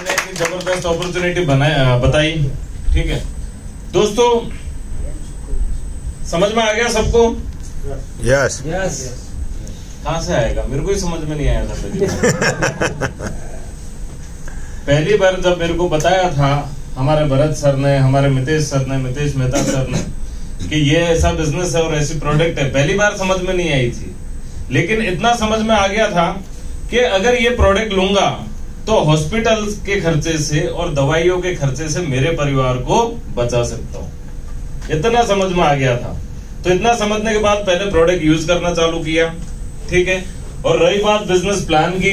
ने इतनी जबरदस्त अपॉर्चुनिटी बताई। ठीक है दोस्तों, समझ में आ गया सबको? Yes yes. कहाँ से आएगा, मेरे को ही समझ में नहीं आया था पहली बार। पहली बार जब मेरे को बताया था हमारे भरत सर ने, हमारे मितेश सर ने, मितेश मेहता सर ने, कि ये ऐसा बिजनेस है और ऐसी प्रोडक्ट है, पहली बार समझ में नहीं आई थी। लेकिन इतना समझ में आ गया था कि अगर ये प्रोडक्ट लूंगा तो हॉस्पिटल के खर्चे से और दवाइयों के खर्चे से मेरे परिवार को बचा सकता हूँ। इतना समझ में आ गया था। तो इतना समझने के बाद पहले प्रोडक्ट यूज करना चालू किया। ठीक है, और रही बात बिजनेस प्लान की,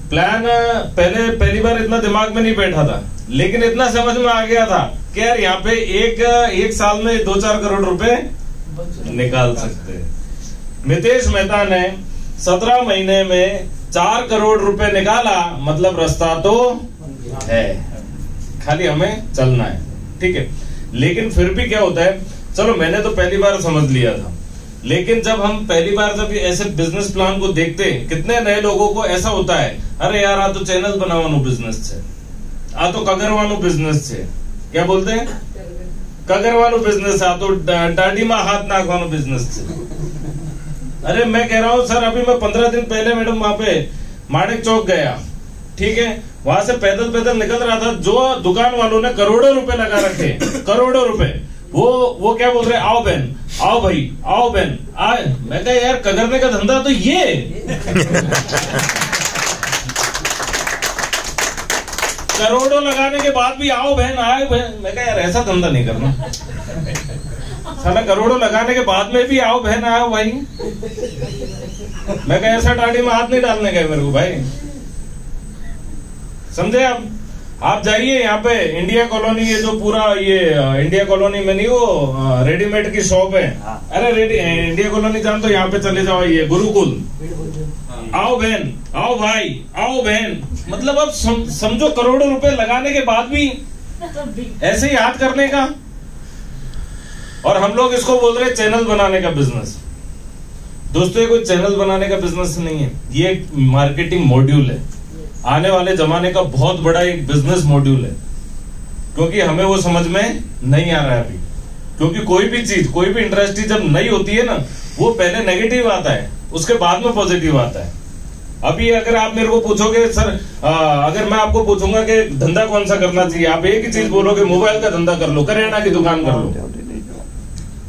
प्लान पहली बार इतना दिमाग में नहीं बैठा था, लेकिन इतना समझ में आ गया था कि यार यहाँ पे एक साल में 2-4 करोड़ रुपए निकाल सकते हैं। मितेश मेहता ने 17 महीने में 4 करोड़ रुपए निकाला, मतलब रास्ता तो है, खाली हमें चलना है। ठीक है, लेकिन फिर भी क्या होता है, चलो मैंने तो पहली बार समझ लिया था, लेकिन जब हम पहली बार जब ऐसे बिजनेस प्लान को देखते हैं, कितने नए लोगों को ऐसा होता है, अरे यार आ तो चैनल बनावानो बिजनेस है, आ तो कगरवानो बिजनेस है, क्या बोलते हैं, कगरवानो बिजनेस, आ तो दाढ़ी में हाथ नाखवानो बिजनेस है। अरे मैं कह रहा हूँ सर, अभी मैं 15 दिन पहले मैडम वहां पे माणिक चौक गया। ठीक है, वहां से पैदल निकल रहा था, जो दुकान वालों ने करोड़ों रुपए लगा रखे, करोड़ों रुपए, वो क्या बोल रहे, आओ बहन, आओ भाई, आओ बहन, आए। मैं कहा यार कगरने का धंधा तो ये करोड़ों लगाने के बाद भी आओ बहन, आए बहन। मैं कहा यार ऐसा धंधा नहीं करना, साला करोड़ों लगाने के बाद में भी आओ बहन, आओ भाई। मैं कहा ऐसा टाड़ी में हाथ नहीं डालने का मेरे को भाई, समझे आप जाइए यहाँ पे इंडिया कॉलोनी, ये जो पूरा ये इंडिया कॉलोनी में नहीं वो रेडीमेड की शॉप है, अरे इंडिया कॉलोनी जान तो यहाँ पे चले जाओ, ये गुरुकुल, आओ बहन, आओ भाई, आओ बहन। मतलब अब समझो करोड़ों रुपए लगाने के बाद भी ऐसे ही हाथ करने का। और हम लोग इसको बोल रहे हैं चैनल बनाने का बिजनेस। दोस्तों ये कोई चैनल बनाने का बिजनेस नहीं है, ये एक मार्केटिंग मॉड्यूल है, आने वाले जमाने का बहुत बड़ा एक बिजनेस मॉड्यूल है। क्योंकि हमें वो समझ में नहीं आ रहा है अभी, क्योंकि कोई भी चीज, कोई भी इंडस्ट्री जब नई होती है ना, वो पहले नेगेटिव आता है, उसके बाद में पॉजिटिव आता है। अभी अगर आप मेरे को पूछोगे सर, अगर मैं आपको पूछूंगा कि धंधा कौन सा करना चाहिए, आप एक ही चीज बोलोगे, मोबाइल का धंधा कर लो, करियाना की दुकान कर लो।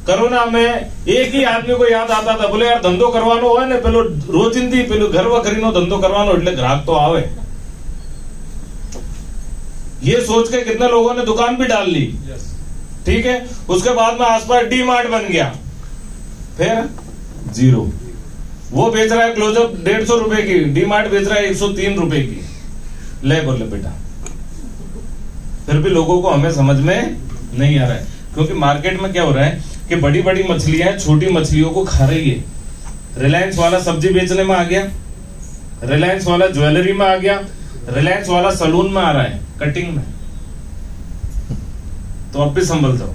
कोरोना में एक ही आदमी को याद आता था, बोले यार धंधो करवानो हो ने, पेलो रोजिंदी पेलो घर वखरीनो धंधो करवानो એટલે ग्राहक तो आवे। ये सोच के कितने लोगों ने दुकान भी डाल ली। ठीक है, उसके बाद में आसपास डी मार्ट बन गया, फिर जीरो। वो बेच रहा है क्लोजअप 150 रुपए की, डी मार्ट बेच रहा है 103 रुपए की। ले बोले बेटा, फिर भी लोगों को हमें समझ में नहीं आ रहा है, क्योंकि मार्केट में क्या हो रहा है कि बड़ी बड़ी मछलियां छोटी मछलियों को खा रही है। रिलायंस वाला सब्जी बेचने में आ गया, रिलायंस वाला ज्वेलरी में आ गया, रिलायंस वाला सलून में आ रहा है, कटिंग में। तो अब भी संभल जाओ,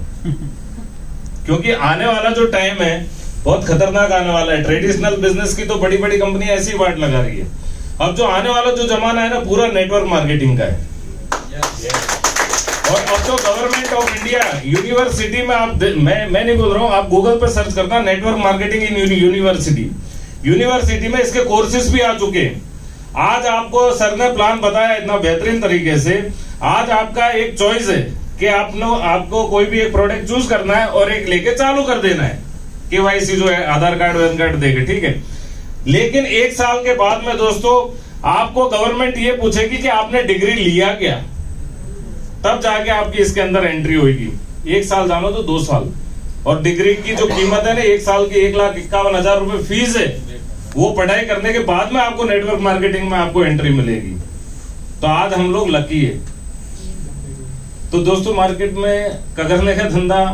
क्योंकि आने वाला जो टाइम है बहुत खतरनाक आने वाला है। ट्रेडिशनल बिजनेस की तो बड़ी बड़ी कंपनियां ऐसी वाट लगा रही है। अब जो आने वाला जो जमाना है ना, पूरा नेटवर्क मार्केटिंग का है। और अब तो गवर्नमेंट ऑफ इंडिया यूनिवर्सिटी में आप, मैं नहीं बोल रहा हूँ, आप गूगल पे सर्च करना network marketing in university, university में इसके कोर्सेज भी आ चुके हैं। आज आपको सर ने प्लान बताया इतना बेहतरीन तरीके से। आज आपका एक चॉइस है कि आपको कोई भी एक प्रोडक्ट चूज करना है और एक लेके चालू कर देना है, केवाईसी जो है, आधार कार्ड वैन कार्ड देके। ठीक है, लेकिन 1 साल के बाद में दोस्तों आपको गवर्नमेंट ये पूछेगी कि आपने डिग्री लिया क्या, तब जाके आपकी इसके अंदर एंट्री होगी। 1 साल जानो तो 2 साल, और डिग्री की जो कीमत है ना, 1 साल की 1,51,000 रुपए फीस है। वो पढ़ाई करने के बाद में आपको नेटवर्क मार्केटिंग में आपको एंट्री मिलेगी। तो आज हम लोग लकी है। तो दोस्तों मार्केट में कगरने का धंधा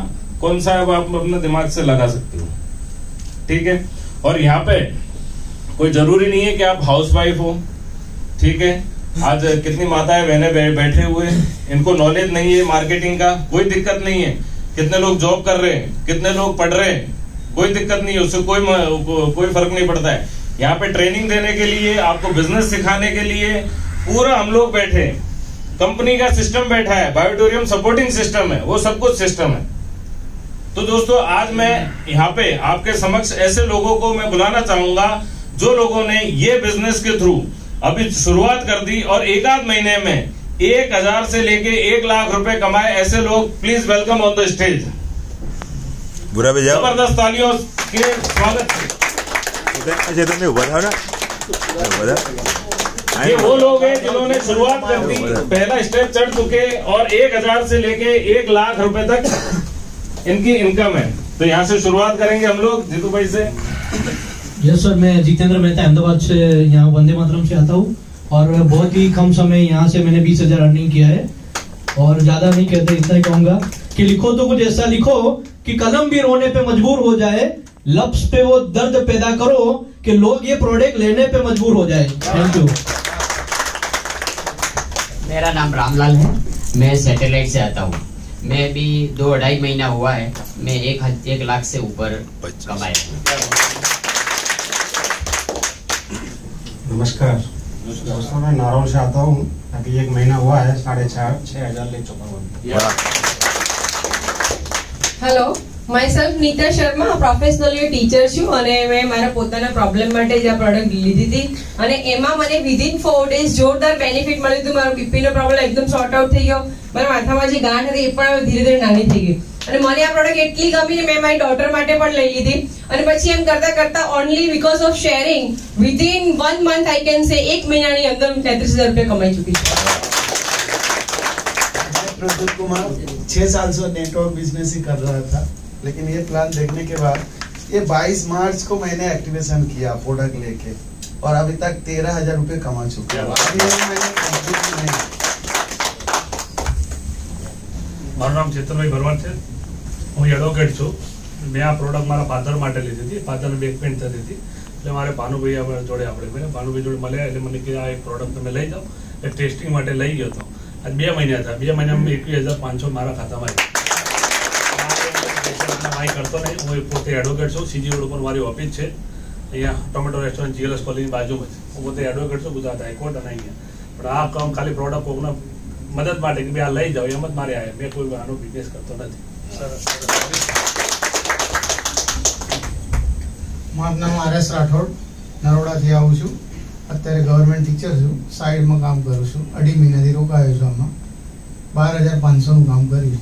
कौन सा है, वो आप अपने दिमाग से लगा सकते हो। ठीक है, और यहाँ पे कोई जरूरी नहीं है कि आप हाउसवाइफ हो। ठीक है, आज कितनी माताएं बहने बैठे हुए, इनको नॉलेज नहीं है मार्केटिंग का, कोई दिक्कत नहीं है। कितने लोग जॉब कर रहे हैं, कितने लोग पढ़ रहे हैं, कोई दिक्कत नहीं है, उससे कोई फर्क नहीं पड़ता है। यहाँ पे ट्रेनिंग देने के लिए, आपको बिजनेस सिखाने के लिए पूरा हम लोग बैठे। कंपनी का सिस्टम बैठा है, बायोटोरियम सपोर्टिंग सिस्टम है, वो सब कुछ सिस्टम है। तो दोस्तों आज मैं यहाँ पे आपके समक्ष ऐसे लोगों को मैं बुलाना चाहूंगा जो लोगों ने ये बिजनेस के थ्रू अभी शुरुआत कर दी और एक आध महीने में 1000 से लेके 1 लाख रुपए कमाए, ऐसे लोग please welcome on the stage. बुरा बजाओ, जबरदस्त तालियों के स्वागत ये वो लोग हैं जिन्होंने शुरुआत कर दी, पहला स्टेप चढ़ चुके और 1000 से लेके 1 लाख रुपए तक इनकी इनकम है। तो यहाँ से शुरुआत करेंगे हम लोग जीतू भाई से। यस सर, मैं जितेंद्र मेहता अहमदाबाद से यहाँ वंदे मातरम से आता हूँ और बहुत ही कम समय यहाँ से मैंने 20,000 अर्निंग किया है। और ज्यादा नहीं कहते, इतना ही कहूंगा कि लिखो तो कुछ ऐसा लिखो कि कलम भी रोने पे मजबूर हो जाए, लफ्ज पे वो दर्द पैदा करो कि लोग ये प्रोडक्ट लेने पे मजबूर हो जाए। Thank you. मेरा नाम रामलाल है, मैं सैटेलाइट से आता हूँ। मैं भी 2-2.5 महीना हुआ है, मैं 1 लाख से ऊपर कमाया। नमस्कार दोस्तों, मैं नारौल से आता हूँ। अभी 1 महीना हुआ है, 6,500 ले चुका हूँ। Hello, myself Nita Sharma, professionally teacher છું અને મેં મારા પોતાના પ્રોબ્લેમ માટે જ આ પ્રોડક્ટ લીધી હતી અને એમાં મને વિધિન 4 ડેઝ જોરદાર બેનિફિટ મળ્યું હતું। મારો બીપીનો પ્રોબ્લેમ એકદમ સોર્ટ આઉટ થઈ ગયો, મારા માથામાં જે ગાંઠ હતી એ પણ ધીરે ધીરે નાની થઈ ગઈ અને મને આ પ્રોડક્ટ એટલી ગમી ને મેં મારી ડોટર માટે પણ લઈ લીધી અને પછી એમ કરતા કરતા only because of sharing within 1 month I can say 1 મહિનાની અંદર હું 33,000 रुपये कमाई चुकी છું। प्रदीप कुमार 6 साल से नेटवर्क बिजनेस ही कर रहा था, लेकिन ये प्लान देखने के बाद ये 22 मार्च को मैंने एक्टिवेशन किया प्रोडक्ट लेके और अभी तक 13,000 रुपये कमा चुके हैं। મારું નામ ચેતનભાઈ ભરવાડ છે, હું એડવોકેટ છું। મેં આ પ્રોડક્ટ મારા ફાધર માટે લીધી હતી, ફાધરને બેક પેઇન થતી હતી એટલે મારે ભાનુભાઈ જોડે આપણે ભાનુભાઈ જોડે મળ્યા એટલે મને કે આ એક પ્રોડક્ટ તમે લઈ જાઓ એટલે ટેસ્ટિંગ માટે લઈ ગયો હતો। आज 2 महीना था, 2 महीना में 21,500 मारा खाता में करतो नहीं। हूँ पोते एडवोकेट छूँ, सीजी रोड पर मारी ऑफिस है, अँ टोमेटो रेस्टोरंट GLS कॉलेज बाजू में। हूँ पोते एडवोकेट छूँ, गुजरात हाईकोर्ट अँ पण आ काम खाली प्रोडक्ट कोकना मदद माटे कि आ लई जाओ एम ज मारे आए। मैं कोई आनो बिजनेस करतो नहीं। मारू नाम RS राठौड़, नरोड़ा थी आऊँ छूँ। અત્યારે ગવર્મેન્ટ ટીચર છું, સાઈડમાં કામ કરું છું। 2.5 મહિનાથી રોકાયો છું આમાં। 12,500 નું કામ કર્યું છે।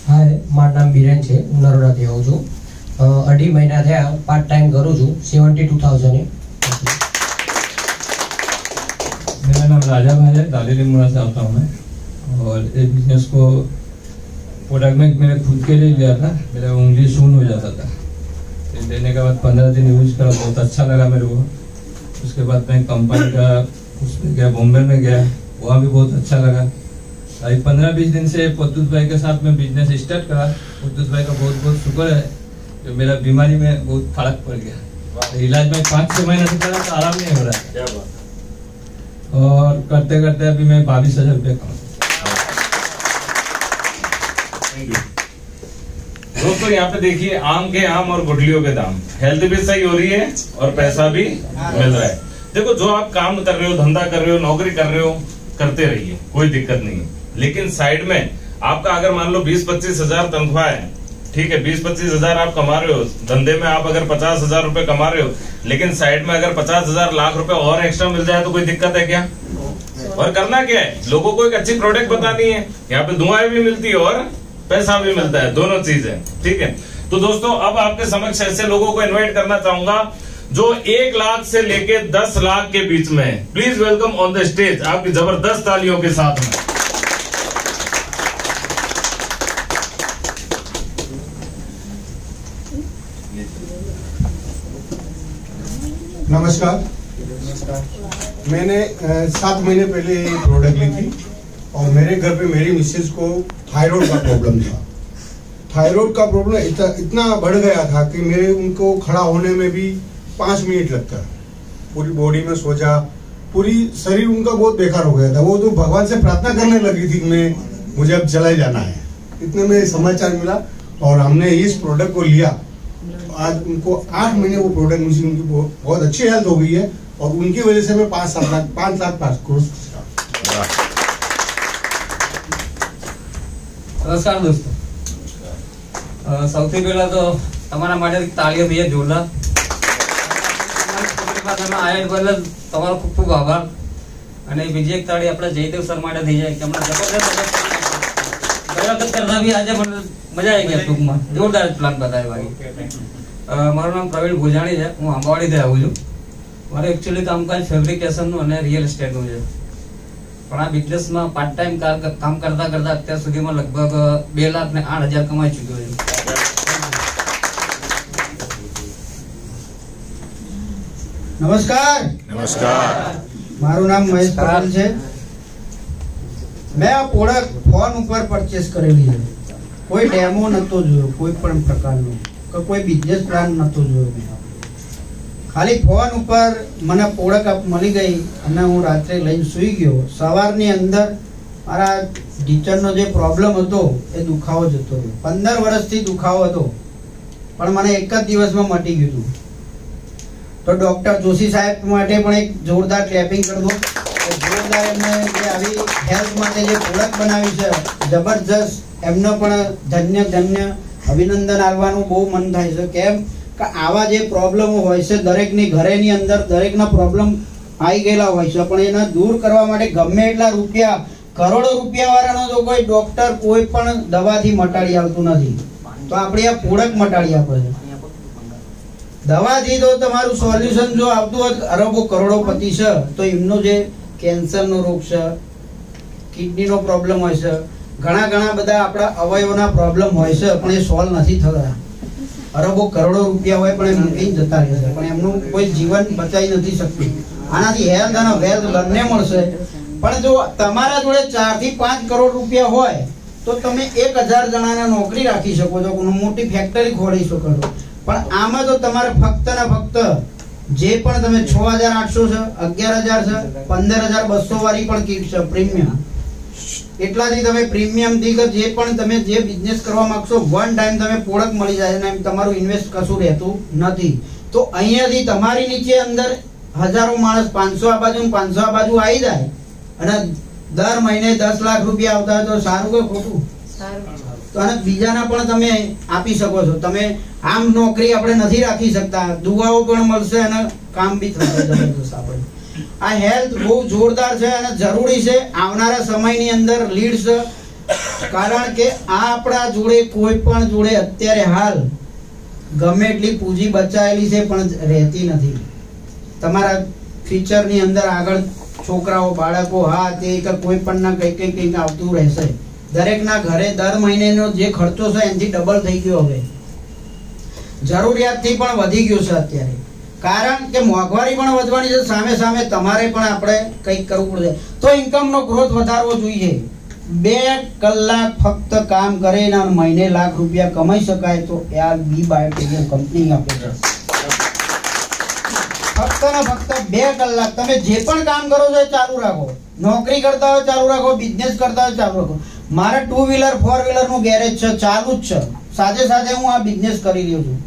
હાય, મારું નામ બીરેન છે, હું નરોડાથી આવું છું। 2.5 મહિના થયા પાર્ટ टाइम करूँ છું, 72,000 है। मेरा नाम राजा भाई है, दालेली मुरा से आता हूँ मैं। और इस बिजनेस को प्रोडक्ट में मैंने खुद के लिए लिया था, मेरा उंगली सून हो जाता था। लेने के बाद 15 दिन यूज करा, बहुत अच्छा लगा मेरे को। उसके बाद मैं कंपनी का उसमें गया, बॉम्बे में गया, वहाँ भी बहुत अच्छा लगा। अभी 15-20 दिन से पद्दूस भाई के साथ मैं बिजनेस स्टार्ट करा। पद्दूस भाई का बहुत बहुत शुक्र है कि मेरा बीमारी में बहुत फर्क पड़ गया। तो इलाज में 5-6 महीना से करा तो आराम नहीं हो रहा है और करते करते अभी मैं 22,000 रुपये कमा। दोस्तों यहाँ पे देखिए, आम के आम और गुठलियों के दाम, हेल्थ भी सही हो रही है और पैसा भी मिल रहा है। देखो, जो आप काम कर रहे हो, धंधा कर रहे हो, नौकरी कर रहे हो, करते रहिए, कोई दिक्कत नहीं है। लेकिन साइड में आपका अगर मान लो 20-25 हजार तनख्वाह है, ठीक है, 20-25 हजार आप कमा रहे हो, धंधे में आप अगर 50,000 रुपए कमा रहे हो, लेकिन साइड में अगर 50,000 लाख रुपए और एक्स्ट्रा मिल जाए तो कोई दिक्कत है क्या? और करना क्या है, लोगों को एक अच्छी प्रोडक्ट बतानी है। यहाँ पे दुआएं भी मिलती है और पैसा भी मिलता है, दोनों चीजें, ठीक है। तो दोस्तों अब आपके समक्ष ऐसे लोगों को इनवाइट करना चाहूंगा जो 1 लाख से लेके 10 लाख के बीच में। Please welcome on the stage, आपकी जबरदस्त तालियों के साथ में। नमस्कार। मैंने 7 महीने पहले ये प्रोडक्ट ली थी और मेरे घर पे मेरी मिसेज को थायराइड का प्रॉब्लम था। थायराइड का प्रॉब्लम इतना बढ़ गया था कि मेरे उनको खड़ा होने में भी 5 मिनट लगता है। पूरी बॉडी में सोजा, पूरी शरीर उनका बहुत बेकार हो गया था। वो तो भगवान से प्रार्थना करने लगी थी कि मुझे अब चला जाना है। इतने में समाचार मिला और हमने इस प्रोडक्ट को लिया। आज उनको 8 महीने वो प्रोडक्ट मुझे, उनकी बहुत अच्छी हेल्थ हो गई है और उनकी वजह से मैं 5 लाख पास कोर्स। नमस्कार दोस्तों, સૌથી પહેલા તો તમારા માટે તાળીઓ ભૈયા જોરદાર. આયા બદલ તમારો ખૂબ ખૂબ આભાર. અને બીજી એક તાળી આપણા જયદેવ સર માટે થઈ જાય કે હમણાં જબરદસ્ત વખત કરતા બી આજે મને મજા આવી ગઈ. ટૂંકમાં જોરદાર પ્લાન બતાવ્યો ભાઈ. મારું નામ પ્રવીણ ભોજાણી છે, હું આંબાવાડીથી આવું છું. મારે એકચ્યુઅલી કામકાજ ફેબ્રિકેશનનું અને રિયલ એસ્ટેટનું છે. પણ આ બિઝનેસમાં પાર્ટ ટાઈમ કામ કરતા કરતા અત્યાર સુધીમાં લગભગ 2,08,000 કમાઈ ચૂક્યો છું. નમસ્કાર. મારું નામ મહેશ પટેલ છે. મેં આ પ્રોડક્ટ ફોન ઉપર પરચેસ કરેલી છે. કોઈ ડેમો નતો જોયો, કોઈ પણ પ્રકારનો કોઈ બિઝનેસ પ્લાન નતો જોયો. મેં ખાલી ફોન ઉપર મને પ્રોડક્ટ મળી ગઈ અને હું રાત્રે લઈને સૂઈ ગયો. સવારની અંદર મારા ટીચરનો જે પ્રોબ્લેમ હતો એ દુખાવો જતો રહ્યો. 15 વર્ષથી દુખાવો હતો, પણ મને એક જ દિવસમાં મટી ગયું હતું. તો ડોક્ટર જોશી સાહેબ માટે પણ એક જોરદાર ક્લેપિંગ કરી દો. જોરદાર એમને જે આવી હેલ્થ માટે જે પ્રોડક્ટ બનાવી છે જબરજસ્ત, એમનો પણ ધન્ય અભિનંદન આપવાનું બહુ મન થાય છે. કેમ કે આવા જે પ્રોબ્લેમો હોય છે દરેકની ઘરેની અંદર દરેકના પ્રોબ્લેમ આવી ગયેલા હોય છે, પણ એને દૂર કરવા માટે ગમે એટલા રૂપિયા, કરોડો રૂપિયા વાળાનો તો કોઈ ડોક્ટર કોઈ પણ દવાથી મટાડી આવતું નથી. તો આપણી આ પ્રોડક્ટ મટાડી આપે છે. દવાથી તો તમારું સોલ્યુશન જો આવતું હોત અરબો કરોડોપતિ છે, તો એમનો જે કેન્સરનો રોગ છે, કિડનીનો પ્રોબ્લેમ હોય છે, ઘણા બધા આપણા અવયવોના પ્રોબ્લેમ હોય છે, પણ એ સોલ્વ નથી થતા. અરબો કરોડો રૂપિયા હોય પણ એ મૂકીને જતા રહે છે, પણ એમનું કોઈ જીવન બચાવી નથી શકતું. આનાથી હેલ્થ અને વેલ્થ બંને મળશે. પણ જો તમારા જોડે 4 થી 5 કરોડ રૂપિયા હોય તો તમે 1000 જણાને નોકરી રાખી શકો છો, મોટી ફેક્ટરી ખોલી શકો છો. પણ આમાં તો તમારે ફક્ત ને ફક્ત જે પણ તમે 6,800 છે, 11,000 છે, 15,200 વાળી પણ કીટ છે પ્રીમિયમ, એટલાથી તમે પ્રીમિયમ થી જે પણ તમે જે બિઝનેસ કરવા માંગશો વન ટાઈમ તમે પ્રોડક્ટ મળી જાય અને તમારું ઇન્વેસ્ટ કશું રહેતું નથી. તો અહીંયાથી તમારી નીચે અંદર હજારો માણસ 500 આ બાજુ 500 આ બાજુ આવી જાય અને દર મહિને 10 લાખ રૂપિયા આવતા હોય તો સારું કે ખોટું? તો અને બીજાના પણ તમે આપી શકો છો. તમે આમ નોકરી આપણે નથી રાખી શકતા, દુઆઓ પણ મળશે અને કામ બી થશે જબરદસ્ત. આપણે આ હેલ્થ બહુ જોરદાર છે અને જરૂરી છે આવનારા સમયની અંદર લીડ છે. કારણ કે આ આપણા જોડે કોઈ પણ જોડે અત્યારે હાલ ગમે એટલી પૂંજી બચાવેલી છે પણ રહેતી નથી. તમારા ફ્યુચરની અંદર આગળ છોકરાઓ બાળકો હા તે કોઈ પણ ના કંઈક આવતું રહેશે. દરેકના ઘરે દર મહિનેનો જે ખર્ચો છે એનાથી ડબલ થઈ ગયો. હવે જરૂરિયાતથી પણ વધી ગયું છે અત્યારે. કારણ કે મોંઘવારી પણ વધવાની છે, સામે તમારે પણ આપણે કંઈક કરવું પડશે. તો ઇન્કમનો ગ્રોથ વધારવો જોઈએ. 2 કલાક ફક્ત કામ કરીને મહિને લાખ રૂપિયા કમાઈ શકાય તો આ બી બાયોટેક કંપની આપે છે. ફક્ત ને ફક્ત 2 કલાક તમે જે પણ કામ કરો છો ચાલુ રાખો. નોકરી કરતા હોય ચાલુ રાખો, બિઝનેસ કરતા હોય ચાલુ રાખો. મારે 2 વ્હીલર 4 વ્હીલર નું ગેરેજ છે, ચાલુ જ છે. સાથે હું આ બિઝનેસ કરી રહ્યો છું.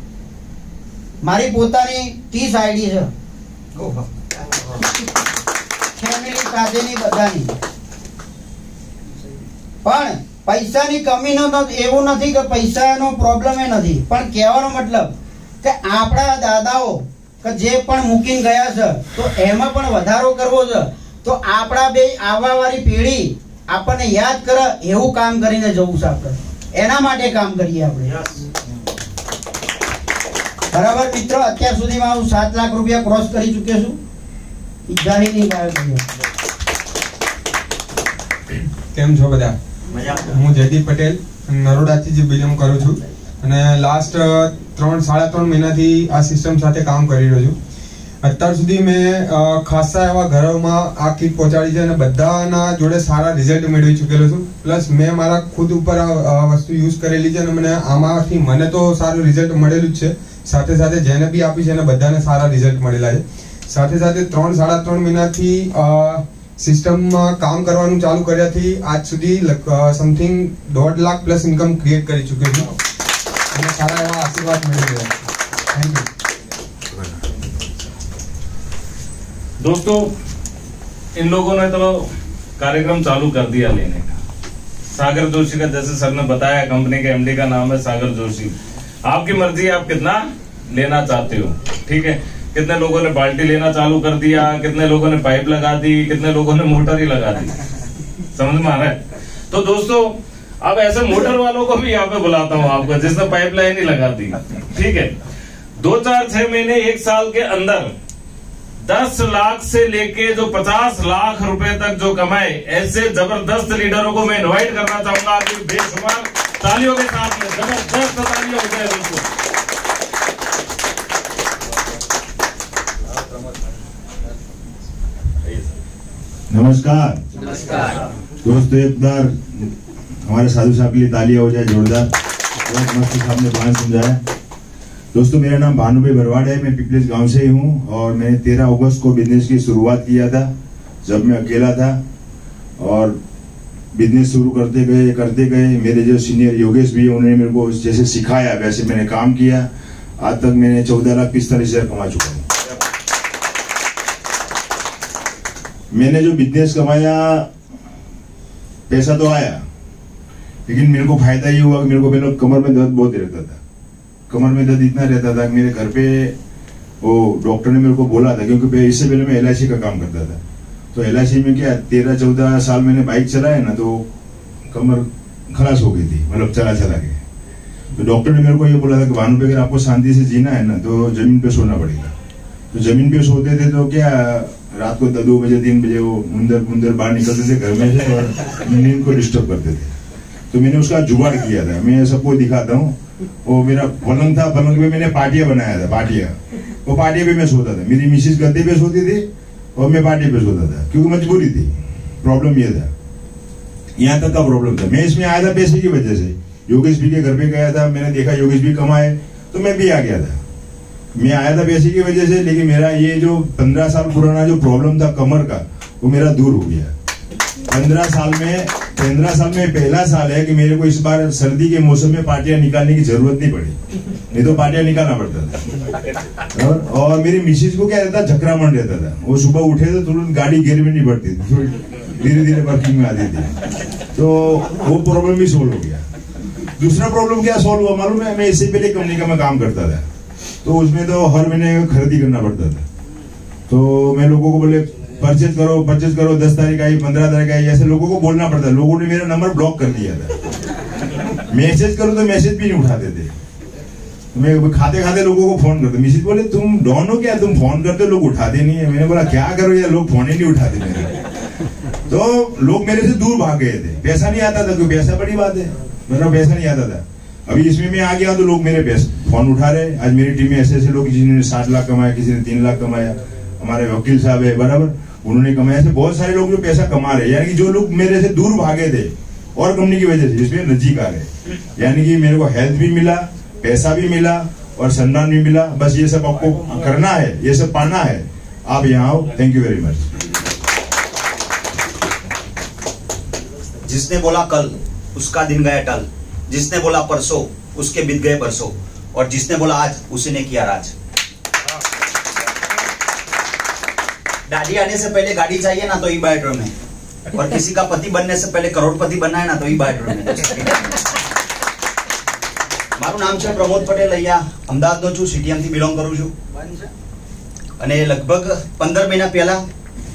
મારી પોતાની 30 આઈડી છે, ફેમિલી સાથેની બધાની. પણ પૈસાની કમીનો એવું નથી કે પૈસાનો પ્રોબ્લેમ એ નથી, પણ કહેવાનો મતલબ કે આપણા દાદાઓ કે જે પણ મૂકીને ગયા છે તો એમાં પણ વધારો કરવો છે. તો આપણા બે આવવાવાળી પેઢી આપણને યાદ કરે એવું કામ કરીને જવું છે. આપણે એના માટે કામ કરીએ આપણે. બરાબર મિત્રો, અત્યાર સુધીમાં હું 7 લાખ રૂપિયા ક્રોસ કરી ચૂક્યો છું. કેમ છો બધા? હું જયદીપ પટેલ નરોડાથી જ બિલોંગ કરું છું અને લાસ્ટ 3-3.5 મહિનાથી આ સિસ્ટમ સાથે કામ કરી રહ્યો છું. અત્યાર સુધી મેં ખાસા એવા ઘરોમાં આ કીટ પહોંચાડી છે અને બધાના જોડે સારા રિઝલ્ટ મેળવી ચૂકેલો છું. પ્લસ મેં મારા ખુદ ઉપર આ વસ્તુ યુઝ કરેલી છે અને મને આમાંથી મને તો સારું રિઝલ્ટ મળેલું જ છે. સાથે જેને બી આપી છે એને બધાને સારા રિઝલ્ટ મળેલા છે. સાથે 3-3.5 મહિનાથી સિસ્ટમમાં કામ કરવાનું ચાલુ કર્યાથી આજ સુધી something 1.5 lakh plus income create કરી ચૂક્યો છું અને સારા એવા આશીર્વાદ મળી રહ્યા. Thank you. दोस्तों, इन लोगों ने तो कार्यक्रम चालू कर दिया लेने का। सागर जोशी का, जैसे सर ने बताया, कंपनी के एमडी का नाम है सागर जोशी। आपकी मर्जी है आप कितना लेना चाहते हो, ठीक है। कितने लोगों ने बाल्टी लेना चालू कर दिया, कितने लोगों ने पाइप लगा दी, कितने लोगों ने मोटर ही लगा दी। समझ में आ रहा है? तो दोस्तों, अब ऐसे मोटर वालों को भी यहाँ पे बुलाता हूँ आपको, जिसने पाइपलाइन ही लगा दी, ठीक है। 2, 4, 6 महीने, 1 साल के अंदर 10 लाख से लेके जो 50 लाख रुपए तक जो कमाए, ऐसे जबरदस्त लीडरों को मैं इनवाइट करना चाहूंगा आपकी बेशुमार तालियों के साथ में। जबरदस्त तालियां हो जाए दोस्तों। नमस्कार। नमस्कार दोस्तों, एक बार हमारे साधु साहब के लिए तालियां हो जाए जोरदार। बहुत मस्त साहब ने बयान समझाया। दोस्तों, मेरा नाम भानुभाई भरवाड़ है, मैं पिपलेस गांव से ही हूँ और मैंने 13 अगस्त को बिजनेस की शुरुआत किया था, जब मैं अकेला था। और बिजनेस शुरू करते गए मेरे जो सीनियर योगेश भी, उन्होंने मेरे को जैसे सिखाया वैसे मैंने काम किया। आज तक मैंने 14,45,000 कमा चुका हूँ। मैंने जो बिजनेस कमाया, पैसा तो आया, लेकिन मेरे को फायदा ये हुआ कि मेरे को पहले कमर में दर्द बहुत रहता था। कमर में दर्द इतना रहता था कि मेरे घर पे वो डॉक्टर ने मेरे को बोला था, क्योंकि इससे पहले मैं LIC का काम करता था। तो LIC में क्या 13-14 साल मैंने बाइक चलाया ना, तो कमर खलास हो गई थी, मतलब चला के। तो डॉक्टर ने मेरे को ये बोला था कि भानु अगर आपको शांति से जीना है ना, तो जमीन पे सोना पड़ेगा। तो जमीन पे सोते थे तो क्या रात को 2 बजे 3 बजे वो मुंदर बाहर निकलते थे घर में से और नींद को डिस्टर्ब करते थे। तो मैंने उसका जुगाड़ किया था, मैं सबको दिखाता हूँ। वो मेरा पलंग था, पलंग पे मैंने पाटिया बनाया था, पाटिया। वो पाटिया पे मैं सोता था। मेरी मिसिस गद्दे पे सोती थी और मैं पाटिया पे सोता था, क्योंकि मजबूरी थी। प्रॉब्लम ये था, यहाँ तक का प्रॉब्लम था। मैं इसमें आया था पैसे की वजह से। योगेश भी के घर पे गया था, मैंने देखा योगेश भी कमाए, तो मैं भी आ गया था। मैं आया था पैसे की वजह से, लेकिन मेरा ये जो 15 साल पुराना जो प्रॉब्लम था कमर का, वो मेरा दूर हो गया। 15 साल में पहला साल है कि मेरे को इस बार सर्दी के मौसम में पार्टियां निकालने की जरूरत नहीं पड़ी, नहीं तो पार्टियां निकालना पड़ता था। और मेरी मिसिस को क्या रहता, झकरा मन रहता था। वो सुबह उठे तो तुरंत गाड़ी गियर में नहीं बढ़ती थी, धीरे धीरे वर्किंग में आती थी। तो वो प्रॉब्लम भी सोल्व हो गया। दूसरा प्रॉब्लम क्या सोल्व हुआ मालूम है? मैं इससे पहले कंपनी का मैं काम करता था, तो उसमें तो हर महीने खरीदी करना पड़ता था। तो मैं लोगों को बोले परचेज करो 10 तारीख आई, 15 तारीख आई, ऐसे लोगों को बोलना पड़ता। लोगों ने मेरा नंबर ब्लॉक कर दिया था। मैसेज करो तो मैसेज भी नहीं उठाते थे। मैं खाते लोगों को फोन करते। मिसिस बोले तुम डॉन हो क्या, तुम फोन करते लोग उठाते नहीं है। मैंने बोला क्या करो यार, लोग फोन ही नहीं उठाते मेरे। तो लोग मेरे से दूर भाग गए थे। पैसा नहीं आता था, क्योंकि पैसा बड़ी बात है, मेरा पैसा नहीं आता था। अभी इसमें मैं आ गया तो लोग मेरे फोन उठा रहे। आज मेरी टीम में ऐसे लोग, जिन्होंने 7 लाख कमाया, किसी ने 3 लाख कमाया। हमारे वकील साहब है बराबर, उन्होंने कमाया। ऐसे बहुत सारे लोग जो पैसा कमा रहे, यानी कि जो लोग मेरे से दूर भागे थे और कंपनी की वजह से इसमें नजीक आ गए। यानी कि मेरे को हेल्थ भी मिला, पैसा भी मिला और सम्मान भी मिला। बस ये सब आपको करना है, ये सब पाना है। आप यहाँ आओ। Thank you very much. जिसने बोला कल, उसका दिन गया टल। जिसने बोला परसों, उसके बीत गए बरसों। और जिसने बोला आज, उसी ने किया राज। दादी आने से पहले गाड़ी चाहिए ना, तो ई बेडरूम है। और किसी का पति बनने से पहले करोड़पति बनना है ना, तो ई बेडरूम है। મારું નામ છે પ્રમોદ પટેલ, અહીંયા અમદાવાદનો છું, સીટીએમથી બિલોંગ કરું છું। અને લગભગ 15 મહિના પહેલા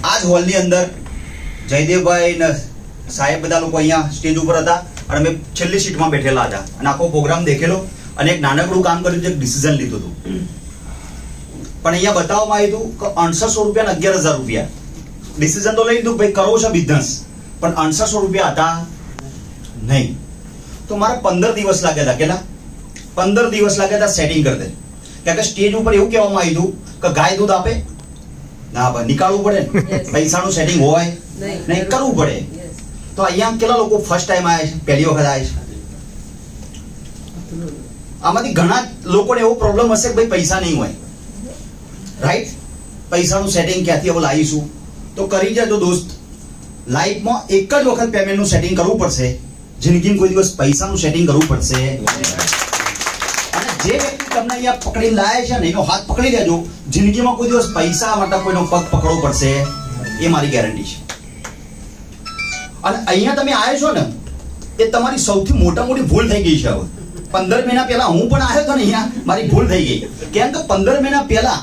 આ જ હોલની અંદર જયદેવભાઈ ને સાહેબ બધા લોકો અહીંયા સ્ટેજ ઉપર હતા અને અમે છેલ્લી સીટમાં બેઠેલા હતા અને આખો પ્રોગ્રામ દેખેલો અને એક નાનકડું કામ કર્યું, એક ડિસિઝન લીધું હતું। પણ અહીંયા બતાવવામાં આવ્યું હતું કે 6800 રૂપિયા અને 11000 રૂપિયા ડિસિઝન તો લઈ લીધું, ભાઈ કરો છો બિઝનેસ, પણ 6800 રૂપિયા હતા નહીં। તો મારા 15 દિવસ લાગ્યા હતા। કેટલા? 15 દિવસ લાગ્યા હતા સેટિંગ કરતે। કારણ કે સ્ટેજ ઉપર એવું કહેવામાં આવ્યું હતું કે ગાય દૂધ આપે ના, નીકાળવું પડે, પૈસાનું સેટિંગ હોય નહીં, કરવું પડે। તો અહીંયા કેટલા લોકો ફર્સ્ટ ટાઈમ આવ્યા છે, પહેલી વખત આવ્યા છે? આમાંથી ઘણા લોકોને એવો પ્રોબ્લેમ હશે કે ભાઈ પૈસા નહીં હોય, રાઈટ? પૈસાનું સેટિંગ ક્યાંથી હવે લાવીશું? તો કરી જજો દોસ્ત। લાઈફમાં એક જ વખત પેમેન્ટનું સેટિંગ કરવું પડશે, જિંદગીમાં કોઈ દિવસ પૈસાનું સેટિંગ કરવું પડશે। અને જે વ્યક્તિ તમને અહીંયા પકડી લાયા છે ને એનો હાથ પકડી લેજો. જિંદગીમાં કોઈ દિવસ પૈસા માટે કોઈનો પગ પકડવો પડશે એ મારી ગેરંટી છે. અને અહીંયા તમે આવ્યા છો ને એ તમારી સૌથી મોટી ભૂલ થઈ ગઈ છે. હવે 15 મહિના પહેલા હું પણ આવ્યો હતો ને અહીંયા, મારી ભૂલ થઈ ગઈ. કેમ કે 15 મહિના પહેલા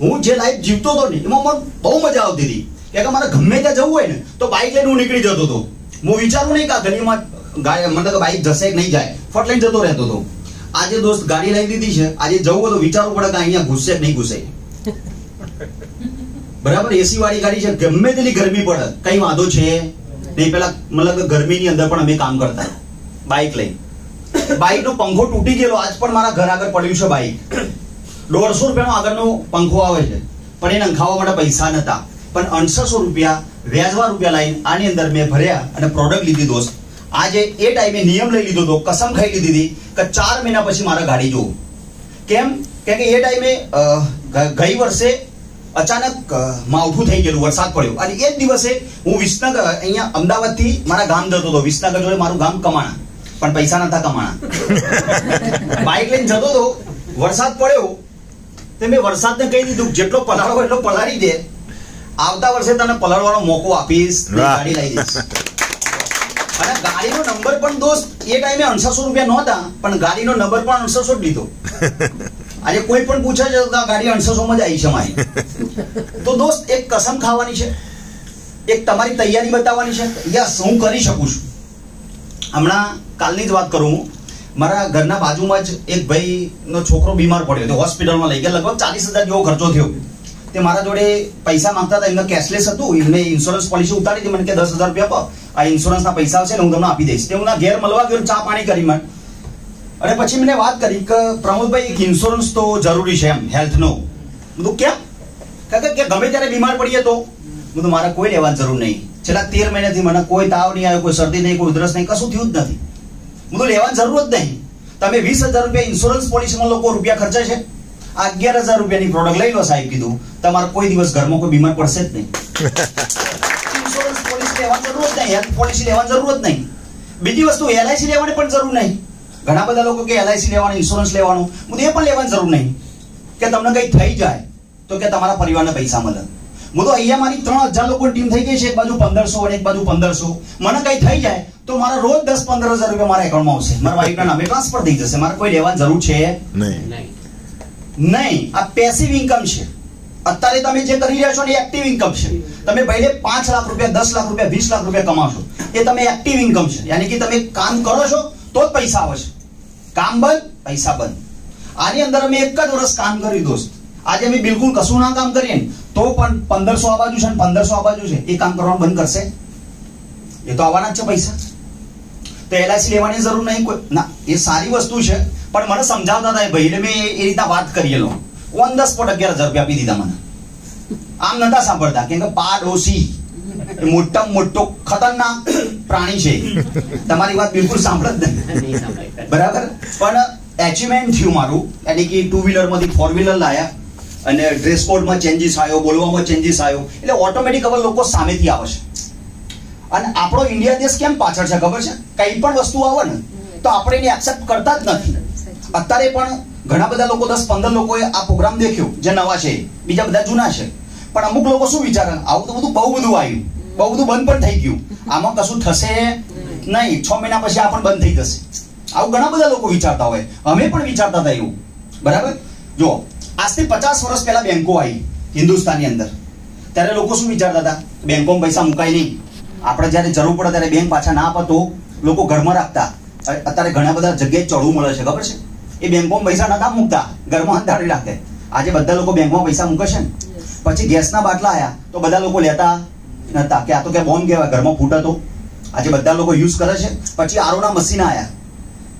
હું જે લાઈફ જીવતો હતો ને એમાં મને બહુ મજા આવતી હતી. કે મારે ગમે ત્યાં જવું હોય ને તો બાઇક લઈને હું નીકળી જતો હતો. હું વિચારું નહીં કે આ ગલીમાં મતલબ બાઇક જશે કે નહીં જાય, ફટ લઈને જતો રહેતો હતો. આજે દોસ્ત ગાડી લઈ દીધી છે, આજે જવું હોય તો વિચારવું પડે કે અહીંયા ઘૂસશે કે નહીં ઘૂસે. બરાબર, એસી વાળી ગાડી છે, ગમે તેટલી ગરમી પડે કઈ વાંધો છે નહીં. પેલા મતલબ ગરમીની અંદર પણ અમે કામ કરતા બાઇક લઈ. બાઇક નો પંખો તૂટી ગયેલો, આજ પણ મારા ઘર આગળ પડ્યું છે બાઇક. 150 રૂપિયાનો આગળનો પંખો આવે છે, પણ એને નખાવવા માટે પૈસા નતા. પણ 800 રૂપિયા વ્યાજવા રૂપિયા લાઈન આની અંદર મેં ભર્યા અને પ્રોડક્ટ લીધી દોસ્ત. આજે એ ટાઈમે નિયમ લઈ લીધો હતો, કસમ ખાઈ લીધી હતી કે 4 મહિના પછી મારા ગાડી જોઉં. કેમ કે એ ટાઈમે ગઈ વર્ષે અચાનક માવઠું થઈ ગયેલું, વરસાદ પડ્યો અને એ જ દિવસે હું વિસનગર અહીંયા અમદાવાદ થી મારા ગામ જતો હતો. વિસનગર જોડે મારું ગામ કમાણા, પણ પૈસા નતા કમાણા. બાઇક લઈને જતો હતો, વરસાદ પડ્યો તે મેં વરસાદને કહી દીધું જેટલો પલાળો એટલો પલાળી દે, આવતા વર્ષે તને પલાળવાનો મોકો આપીશ, ગાડી લઈ દઈશ. અને ગાડીનો નંબર પણ દોસ્ત એ ટાઈમે 800 રૂપિયા નહોતા, પણ ગાડીનો નંબર પણ 800 જ લીધો. આજે કોઈ પણ પૂછે છે તો ગાડી 800 માં જ આવી છે મારી. તો દોસ્ત એક કસમ ખાવાની છે, એક તમારી તૈયારી બતાવવાની છે. યસ, હું કરી શકું છું. હમણાં કાલની જ વાત કરું હું, મારા ઘરના બાજુમાં જ એક ભાઈ નો છોકરો બીમાર પડ્યો તો હોસ્પિટલમાં લઈ ગયા. લગભગ 40,000 જેવો ખર્ચો થયો. તે મારા જોડે પૈસા માંગતા હતા, એમને કેશલેસ હતું. એમને ઇન્સ્યોરન્સ પોલિસી ઉતારી હતી, મને કે 10,000 રૂપિયા આપો, આ ઇન્સ્યોરન્સના પૈસા આવશે ને હું તમને આપી દઈશ. તે હું ઘેર મળવા ગયો, ચા પાણી કરી મને. અને પછી મને વાત કરી કે પ્રમોદભાઈ એક ઇન્સ્યોરન્સ તો જરૂરી છે એમ હેલ્થનો. બધું કેમ? કારણ કે ગમે ત્યારે બીમાર પડીએ તો બધું મારે કોઈ લેવાની જરૂર નહીં. છેલ્લા 13 મહિનાથી મને કોઈ તાવ નહીં આવ્યો, કોઈ શરદી નહીં, કોઈ ઉધરસ નહીં, કશું થયું જ નથી. બધું લેવાની જરૂર જ નહીં. તમે 20,000 રૂપિયા ઇન્સ્યોરન્સ પોલિસીમાં લોકો રૂપિયા ખર્ચે છે. આ 11,000 રૂપિયાની પ્રોડક્ટ લઈ લો સાહેબ, કીધું તમારે કોઈ દિવસ ઘરમાં કોઈ બીમાર પડશે જ નહીં. ઇન્સ્યોરન્સ પોલિસી લેવાની જરૂર જ નહીં, હેલ્થ પોલિસી લેવાની જરૂર જ નહીં. બીજી વસ્તુ LIC લેવાની પણ જરૂર નહીં. ઘણા બધા લોકો કે LIC લેવાનું, ઇન્સ્યોરન્સ લેવાનું, હું એ પણ લેવાની જરૂર નહીં. કે તમને કઈ થઈ જાય તો કે તમારા પરિવારને પૈસા મળે. હું તો અહીંયા મારી 3,000 લોકોની ટીમ થઈ ગઈ છે, એક બાજુ 1,500 અને એક બાજુ 1,500. મને કઈ થઈ જાય તો મારા રોજ 10-15,000 રૂપિયા મારા એકાઉન્ટમાં આવશે, મારા વાઈફના નામે ટ્રાન્સફર થઈ જશે. મારે કોઈ લેવાની જરૂર છે નહીં. આ પેસિવ ઇન્કમ છે. અત્યારે તમે જે કરી રહ્યા છો ને એ એક્ટિવ ઇન્કમ છે. તમે ભલે 5 લાખ રૂપિયા, 10 લાખ રૂપિયા, 20 લાખ રૂપિયા કમાશો, એ તમે એક્ટિવ ઇન્કમ છે. યાની કે તમે કામ કરો છો તો જ પૈસા આવે છે. કામ બંધ, પૈસા બંધ. આની અંદર અમે એક જ વર્ષ કામ કર્યું દોસ્ત. આજે અમે બિલકુલ કશું ના કામ કરીએ તો પણ 1,500 આ બાજુ છે ને 1,500 આ બાજુ છે, એ કામ કરવાનું બંધ કરશે? એ તો આવવાના જ છે પૈસા. તો LIC લેવાની જરૂર નહીં કોઈ ના. એ સારી વસ્તુ છે, પણ મને સમજાવતા હતા ભાઈ, એટલે મેં એ રીતના વાત કરેલો. ઓન ધ સ્પોટ 11,000 રૂપિયા આપી દીધા મને. આમ નતા સાંભળતા, કેમ કે પાડોશી એ મોટામાં મોટો ખતરનાક પ્રાણી છે. તમારી વાત બિલકુલ સાંભળ જ નહીં, બરાબર. પણ એચિવમેન્ટ થયું મારું, એટલે કે 2 વ્હીલર માંથી 4 વ્હીલર લાયા અને ડ્રેસ કોડમાં ચેન્જીસ આવ્યો, બોલવામાં ચેન્જીસ આવ્યો, એટલે ઓટોમેટિક હવે લોકો સામેથી આવે છે. અને આપણો ઇન્ડિયા દેશ કેમ પાછળ છે ખબર છે? કઈ પણ વસ્તુ આવે ને તો આપણે એને એક્સેપ્ટ કરતા જ નથી. અત્યારે પણ ઘણા બધા લોકો 10-15 લોકોએ આ પ્રોગ્રામ દેખ્યો જે નવા છે, બીજા બધા જૂના છે. પણ અમુક લોકો શું વિચારે, આવું તો બધું બહુ બધું આવ્યું, બહુ બધું બંધ પણ થઈ ગયું, આમાં કશું થશે નહીં, 6 મહિના પછી આ પણ બંધ થઈ જશે. આવું ઘણા બધા લોકો વિચારતા હોય, અમે પણ વિચારતા હતા એવું, બરાબર. જો આજથી 50 વર્ષ પહેલા બેંકો આવી હિન્દુસ્તાનની અંદર, ત્યારે લોકો શું વિચારતા હતા? બેંકોમાં પૈસા મુકાય નહીં, આપણે જયારે જરૂર પડે ત્યારે બેંક પાછા ના આપે તો લોકો ઘરમાં રાખતા. અત્યારે ઘણા બધા જગ્યાએ ચડવું મળે છે, ખબર છે? એ બેંકોમાં પૈસા નતા મૂકતા, ઘરમાં અંધારી રાખે. આજે બધા લોકો બેંકમાં પૈસા મૂકે છે ને. પછી ગેસના બાટલા આયા તો બધા લોકો લેતા નતા, કે આ તો કે બોમ્બ કહેવાય, ઘરમાં ફૂટે તો. આજે બધા લોકો યુઝ કરે છે. પછી આરોના મશીન આયા,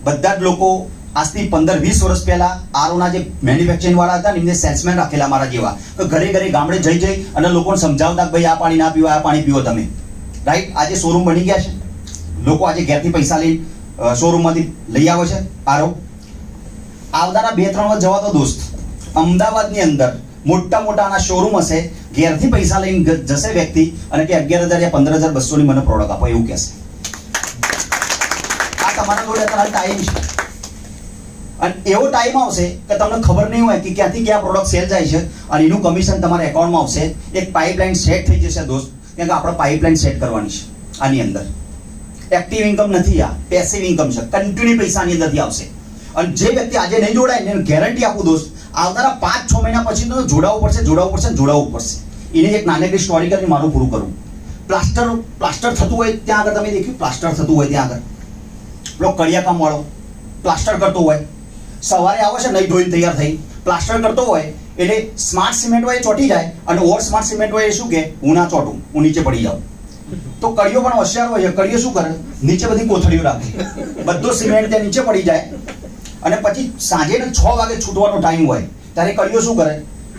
બધા જ લોકો આજથી 15-20 વર્ષ પહેલા આરોના જે મેન્યુફેક્ચરિંગ વાળા હતા ને એમને સેલ્સમેન રાખેલા મારા જેવા, તો ઘરે ઘરે ગામડે જઈ અને લોકોને સમજાવતા કે ભાઈ આ પાણી ના પીવો, આ પાણી પીવો તમે, રાઈટ. આજે શોરૂમ બની ગયા છે, લોકો આજે ઘેરથી પૈસા લઈ શોરૂમમાંથી લઈ આવે છે આરો. આવનારા 2-3 વર્ષ જવા તો દોસ્ત, અમદાવાદની અંદર મોટા મોટા આના શોરૂમ હશે, ઘેરથી પૈસા લઈને જશે વ્યક્તિ અને કે 11,000 યા 15,200 ની મને પ્રોડક્ટ આપો એવું કહેશે. આ તમારા જોડે અત્યારે ટાઈમ છે અને એવો ટાઈમ આવશે કે તમને ખબર નહીં હોય કે ક્યાંથી ક્યાં પ્રોડક્ટ સેલ જાય છે અને એનું કમિશન તમારા એકાઉન્ટમાં આવશે. એક પાઇપલાઇન સેટ થઈ જશે દોસ્ત, કેમ કે આપણે પાઇપલાઇન સેટ કરવાની છે આની અંદર. એક્ટિવ ઇન્કમ નથી, આ પેસિવ ઇન્કમ છે. કન્ટિન્યુ પૈસા આની અંદરથી આવશે. અને જે વ્યક્તિ આજે નહીં જોડાય એને ગેરંટી આપું દોસ્ત, આવનારા 5-6 મહિના પછી તો જોડાવવું પડશે. એની એક નાનકડી સ્ટોરી કરીને મારું પૂરું કરું. પ્લાસ્ટર થતું હોય ત્યાં આગળ તમે દેખ્યું, પ્લાસ્ટર થતું હોય ત્યાં આગળ પેલો કડિયા કામ વાળો પ્લાસ્ટર કરતો હોય, સવારે આવે છે નહીં ધોઈને તૈયાર થઈ પ્લાસ્ટર કરતો હોય, એટલે સ્માર્ટ સિમેન્ટ હોય ચોટી જાય અને ઓવર સ્માર્ટ સિમેન્ટ હોય એ શું કે હું ના ચોટું, હું નીચે પડી જાઉં. તો કડિયો પણ હોશિયાર હોય છે. કડિયો શું કરે, નીચે બધી કોથળીઓ રાખે, બધો સિમેન્ટ ત્યાં નીચે પડી જાય અને પછી સાંજે 6 વાગે છૂટવાનો ટાઈમ હોય ત્યારે કડિયો શું કરે,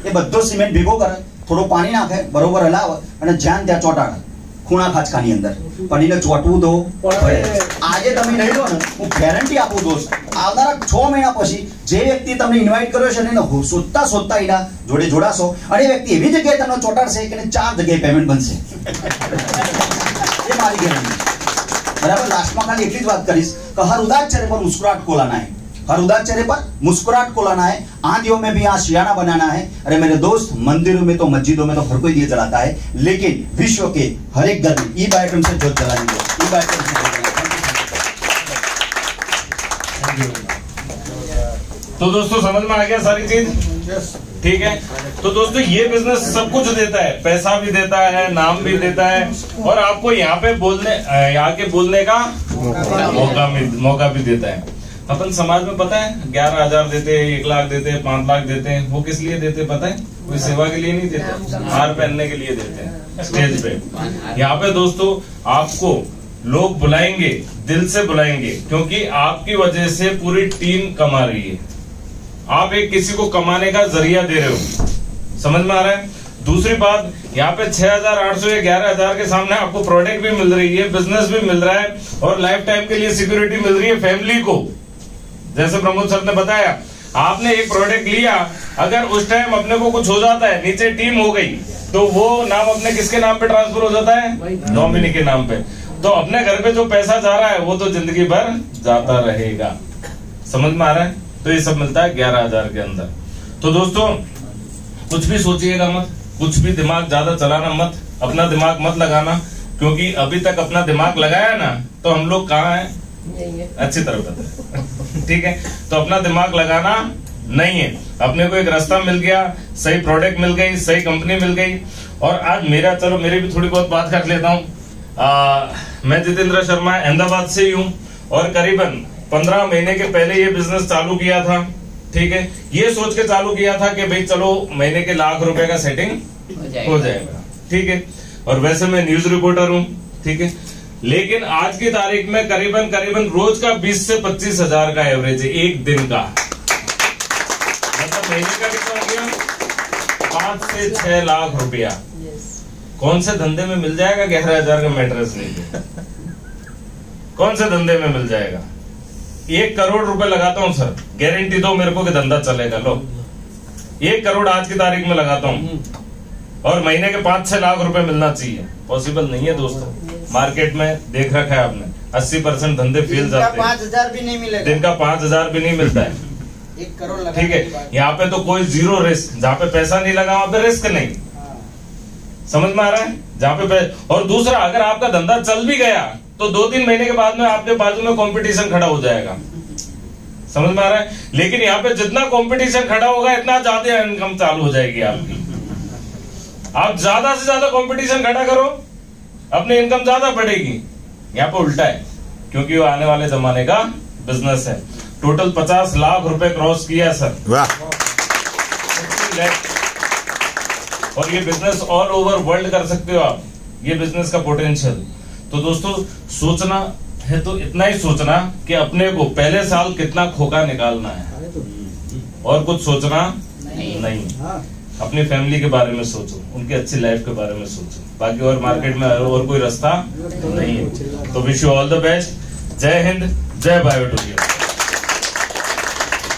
એ બધો સિમેન્ટ ભેગો કરે, થોડું પાણી નાખે, બરોબર હલાવે અને જ્યાં ત્યાં ચોટાડે ખૂણા ખાચકાની અંદર. પણ એને ચોટવું તો પડે. આજે તમે નહીં લો ને, હું ગેરંટી આપું દોસ્ત, આવનારા 6 મહિના પછી જે વ્યક્તિ તમને ઇન્વાઇટ કર્યો છે એને શોધતા એના જોડે જોડાશો અને એ વ્યક્તિ એવી જગ્યાએ તમને ચોટાડશે કે 4 જગ્યાએ પેમેન્ટ બનશે. એ મારી ગેરંટી. बराबर. लास्ट में खाली एक बात करीश कि हर उदास चेहरे पर मुस्कुराहट को लाना है, हर उदास चेहरे पर मुस्कुराहट को लाना है. आंधियों में भी आशियाना बनाना है. अरे मेरे दोस्त, मंदिरों में तो मस्जिदों में तो हर कोई दिए जलाता है, लेकिन विश्व के हर एक घर में ई बायोटम से जोत जलानी है. ई बायोटम से तो दोस्तों समझ में आ गया सारी चीज? ठीक है. तो दोस्तों ये बिजनेस सब कुछ देता है, पैसा भी देता है, नाम भी देता है और आपको यहाँ पे बोलने का मौका भी देता है. अपन समाज में पता है 11,000 देते हैं, 1 लाख देते हैं, 5 लाख देते हैं. वो किस लिए देते पता है? कोई सेवा के लिए नहीं देते, हार पहनने के लिए देते हैं स्टेज पे. यहाँ पे दोस्तों आपको लोग बुलाएंगे, दिल से बुलाएंगे, क्योंकि आपकी वजह से पूरी टीम कमा रही है. आप एक किसी को कमाने का जरिया दे रहे हो. समझ में आ रहा है? दूसरी बात, यहाँ पे 6,800 या 11,000 के सामने आपको प्रोडक्ट भी मिल रही है, बिजनेस भी मिल रहा है और लाइफ टाइम के लिए सिक्योरिटी मिल रही है फैमिली को. जैसे प्रमोद सर ने बताया, आपने एक प्रोडक्ट लिया, अगर उस टाइम अपने को कुछ हो जाता है, नीचे टीम हो गई, तो वो नाम अपने किसके नाम पे ट्रांसफर हो जाता है? नॉमिनी के नाम पे. तो अपने घर पे जो पैसा जा रहा है वो तो जिंदगी भर जाता रहेगा. समझ में आ रहा है? तो ये सब मिलता है 11,000 के अंदर. तो दोस्तों कुछ भी सोचिएगा मत, कुछ भी दिमाग ज्यादा चलाना मत, अपना दिमाग मत लगाना, क्योंकि अभी तक अपना दिमाग लगाया ना तो हम लोग कहाँ हैं? अच्छी तरह पता है. ठीक है. तो अपना दिमाग लगाना नहीं है. अपने को एक रास्ता मिल गया, सही प्रोडक्ट मिल गई, सही कंपनी मिल गई. और आज मेरी भी थोड़ी बहुत बात कर लेता हूँ. मैं जितेंद्र शर्मा अहमदाबाद से ही हूँ और करीबन 15 महीने के पहले ये बिजनेस चालू किया था. ठीक है. ये सोच के चालू किया था कि भाई चलो महीने के लाख रुपए का सेटिंग हो जाएगा. ठीक है. और वैसे मैं न्यूज रिपोर्टर हूँ. ठीक है. लेकिन आज की तारीख में करीबन रोज का 20 से 25 हजार का एवरेज है एक दिन का. मतलब महीने का कितना हो गया? 5 से 6 लाख रुपया. कौन से धंधे में मिल जाएगा 11,000 का मैट्रेस लेके? कौन से धंधे में मिल जाएगा? 1 करोड़ रुपए लगाता हूँ सर, गारंटी दो मेरे को कि धंधा चलेगा. लो 1 करोड़ आज की तारीख में लगाता हूँ और महीने के 5-6 लाख रुपए मिलना चाहिए. पॉसिबल नहीं है दोस्तों. मार्केट में देख रखा है आपने, 80% धंधे फेल जाते हैं. 5,000 भी नहीं मिलेगा. दिन का 5,000 भी नहीं मिलता है. 1 करोड़ लगा. ठीक है. यहाँ पे तो कोई जीरो रिस्क, जहाँ पे पैसा नहीं लगा वहां पे रिस्क नहीं. समझ में आ रहा है? जहाँ पे और दूसरा, अगर आपका धंधा चल भी गया तो 2-3 महीने के बाद में आपके बाजू में कंपटीशन खड़ा हो जाएगा. समझ में आ रहा है? लेकिन यहाँ पे जितना कंपटीशन खड़ा होगा इतना ज्यादा इनकम चालू हो जाएगी आपकी. आप ज्यादा से ज्यादा कंपटीशन खड़ा करो, अपनी इनकम ज्यादा बढ़ेगी. यहाँ पे उल्टा है, क्योंकि वो आने वाले जमाने का बिजनेस है. टोटल 50 लाख रुपए क्रॉस किया सर. और ये बिजनेस ऑल ओवर वर्ल्ड कर सकते हो आप. ये बिजनेस का पोटेंशियल. तो दोस्तों सोचना है तो इतना ही सोचना कि अपने को पहले साल कितना खोखा निकालना है और कुछ सोचना नहीं. अपनी फैमिली के बारे में सोचो, उनकी अच्छी लाइफ के बारे में सोचो. बाकी और मार्केट में और कोई रास्ता नहीं है. तो wish you all the best. जय हिंद, जय बायोटोरिया.